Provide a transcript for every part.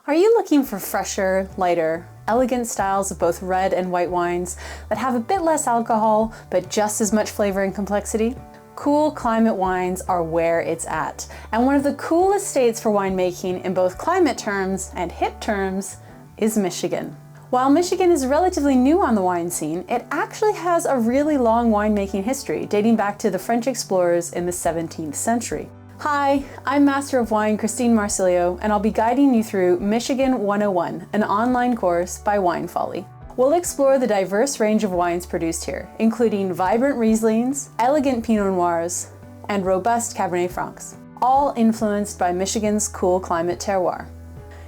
Are you looking for fresher, lighter, elegant styles of both red and white wines that have a bit less alcohol, but just as much flavor and complexity? Cool climate wines are where it's at, and one of the coolest states for winemaking in both climate terms and hip terms is Michigan. While Michigan is relatively new on the wine scene, it actually has a really long winemaking history dating back to the French explorers in the 17th century. Hi, I'm Master of Wine Christine Marsilio, and I'll be guiding you through Michigan 101, an online course by Wine Folly. We'll explore the diverse range of wines produced here, including vibrant Rieslings, elegant Pinot Noirs, and robust Cabernet Francs, all influenced by Michigan's cool climate terroir.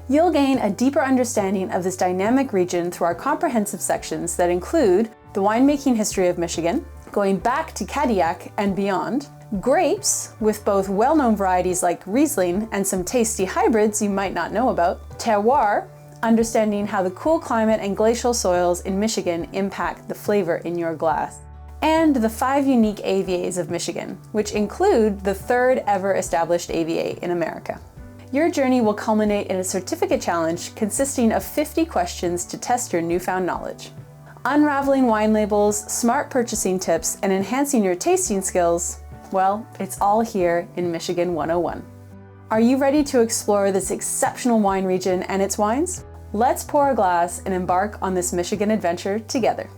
You'll gain a deeper understanding of this dynamic region through our comprehensive sections that include the winemaking history of Michigan, going back to Cadillac and beyond, grapes, with both well-known varieties like Riesling and some tasty hybrids you might not know about, terroir, understanding how the cool climate and glacial soils in Michigan impact the flavor in your glass, and the 5 unique AVAs of Michigan, which include the 3rd ever established AVA in America. Your journey will culminate in a certificate challenge consisting of 50 questions to test your newfound knowledge. Unraveling wine labels, smart purchasing tips, and enhancing your tasting skills, well, it's all here in Michigan 101. Are you ready to explore this exceptional wine region and its wines? Let's pour a glass and embark on this Michigan adventure together.